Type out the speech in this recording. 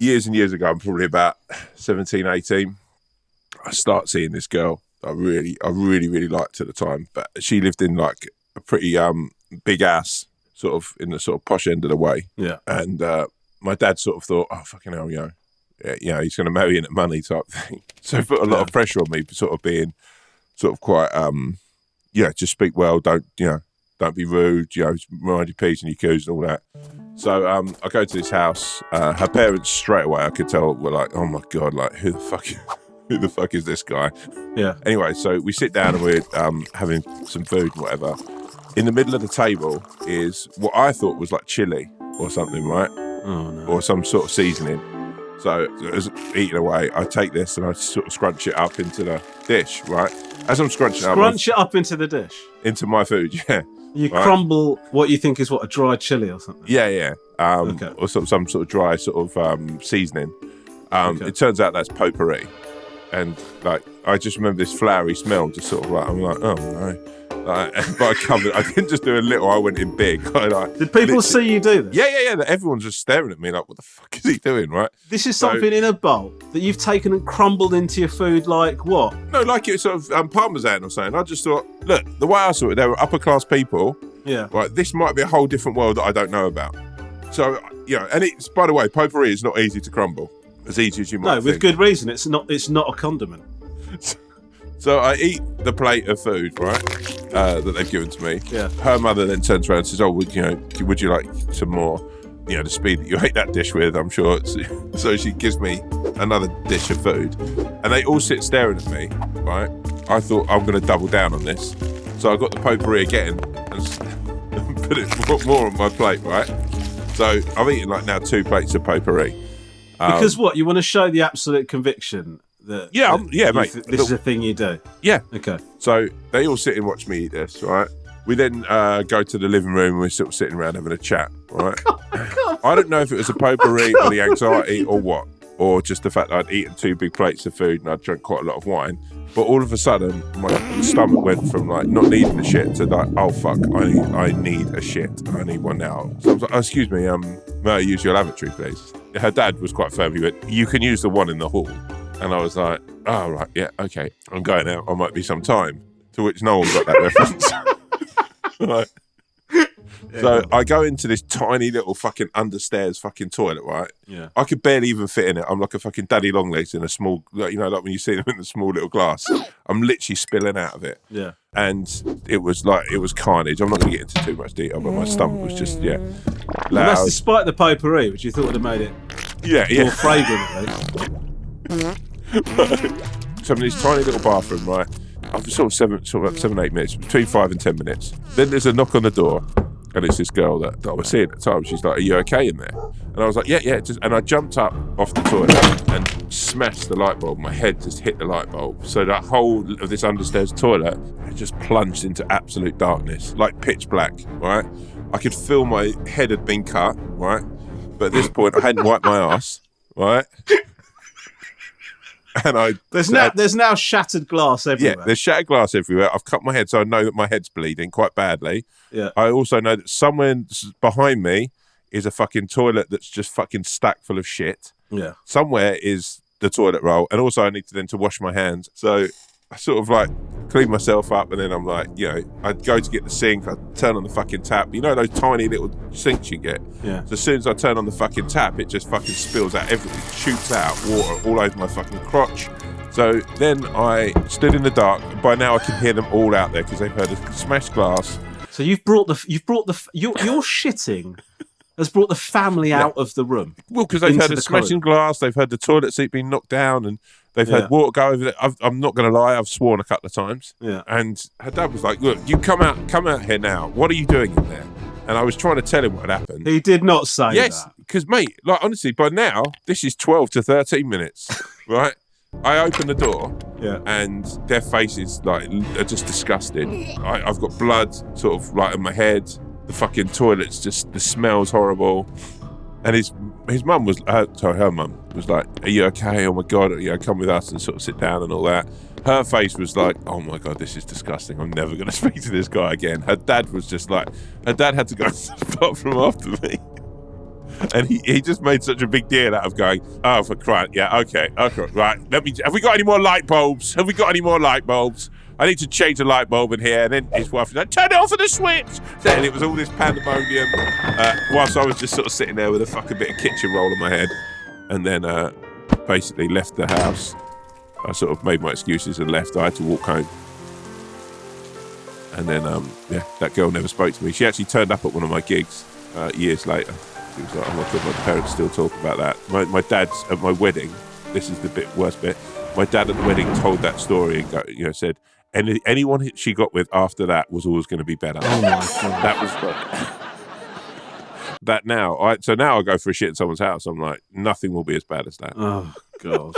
years and years ago, I'm probably about 17, 18. I start seeing this girl I really liked at the time, but she lived in like a pretty big ass, sort of in the sort of posh end of the way. Yeah. And my dad sort of thought, oh fucking hell, he's going to marry in at money type thing. So he put a lot of pressure on me for sort of being sort of quite just speak well, don't be rude, mind your P's and your Q's and all that. So I go to this house. Her parents straight away, I could tell, were like, oh my God, like who the fuck is this guy? Yeah. Anyway, so we sit down and we're having some food and whatever. In the middle of the table is what I thought was like chili or something, right? Oh no. Or some sort of seasoning. So as eating away, I take this and I sort of scrunch it up into the dish, right? As I'm scrunching it up into the dish? Into my food, yeah. You crumble what you think is a dry chili or something? Yeah. Okay. Or some sort of dry sort of seasoning. It turns out that's potpourri. And like, I just remember this flowery smell, just sort of like, I'm like, oh no. But I didn't just do a little, I went in big. Did people see you do this? Yeah. Everyone's just staring at me like, what the fuck is he doing, right? This is something in a bowl that you've taken and crumbled into your food like what? No, like it was sort of Parmesan or something. I just thought, look, the way I saw it, they were upper class people. Yeah. Right, this might be a whole different world that I don't know about. So, and it's, by the way, potpourri is not easy to crumble. As easy as you might think. No, with good reason. It's not a condiment. So I eat the plate of food, right, that they've given to me. Yeah. Her mother then turns around and says, "Oh, would you like some more? The speed that you ate that dish with, I'm sure." So she gives me another dish of food, and they all sit staring at me, right? I thought I'm going to double down on this, so I got the potpourri again and put more on my plate, right? So I've eaten like now 2 plates of potpourri. Because what? You want to show the absolute conviction that mate. This is a thing you do. Yeah. Okay. So they all sit and watch me eat this, right? We then go to the living room and we're sort of sitting around having a chat, right? I don't know if it was a potpourri or the anxiety or what, or just the fact that I'd eaten 2 big plates of food and I'd drunk quite a lot of wine. But all of a sudden, my stomach went from like not needing a shit to like, oh fuck, I need a shit. I need one now. So I was like, oh, excuse me, may I use your lavatory, please? Her dad was quite firm. He went, you can use the one in the hall. And I was like, oh, right, yeah, okay. I'm going out. I might be some time. To which no one got that reference. Right. Yeah. So I go into this tiny little fucking understairs fucking toilet, right? Yeah. I could barely even fit in it. I'm like a fucking daddy long legs in a small, like when you see them in a small little glass. I'm literally spilling out of it. Yeah. And it was carnage. I'm not going to get into too much detail, but my stomach was just, loud. And that's despite the potpourri, which you thought would have made it more fragrant, at least. So I'm in this tiny little bathroom, right? After sort of 7, 8 minutes, between 5 and 10 minutes. Then there's a knock on the door, and it's this girl that I was seeing at the time. She's like, "Are you okay in there?" And I was like, "Yeah." And I jumped up off the toilet and smashed the light bulb. My head just hit the light bulb. So that whole of this understairs toilet had just plunged into absolute darkness, like pitch black, right? I could feel my head had been cut, right? But at this point, I hadn't wiped my ass, right? And there's now shattered glass everywhere. Yeah, there's shattered glass everywhere. I've cut my head, so I know that my head's bleeding quite badly. Yeah. I also know that somewhere behind me is a fucking toilet that's just fucking stacked full of shit. Yeah. Somewhere is the toilet roll, and also I need to wash my hands. So I sort of like clean myself up, and then I'm like, I'd go to get the sink, I'd turn on the fucking tap. You know those tiny little sinks you get? Yeah. So as soon as I turn on the fucking tap, it just fucking spills out everything, shoots out water all over my fucking crotch. So then I stood in the dark. By now I can hear them all out there because they've heard a smashed glass. So your shitting has brought the family out of the room. Well, because they've heard a smashing glass, they've heard the toilet seat being knocked down, and they've had water go over there. I'm not going to lie, I've sworn a couple of times. Yeah. And her dad was like, "Look, you come out here now. What are you doing in there?" And I was trying to tell him what had happened. He did not say that. Yes, because mate, like honestly, by now this is 12 to 13 minutes, right? I open the door, and their faces are just disgusted. I've got blood sort of like on my head. The fucking toilet's just, the smell's horrible. And his mum was, her mum was like, "Are you okay? Oh my God, come with us and sort of sit down and all that." Her face was like, "Oh my God, this is disgusting. I'm never going to speak to this guy again." Her dad was just like, her dad had to go to the bathroom after me. And he just made such a big deal out of going, oh, for crying, yeah, okay, right. Have we got any more light bulbs? Have we got any more light bulbs? I need to change the light bulb in here. And then his wife was like, turn it off with the switch. And it was all this pandemonium whilst I was just sort of sitting there with a fucking bit of kitchen roll on my head. And then basically left the house. I sort of made my excuses and left. I had to walk home. And then, that girl never spoke to me. She actually turned up at one of my gigs years later. She was like, oh my God, my parents still talk about that. My dad's at my wedding. This is the worst bit. My dad at the wedding told that story and said, anyone she got with after that was always going to be better. Oh my God. That was that now. So now I go for a shit in someone's house. I'm like, nothing will be as bad as that. Oh God.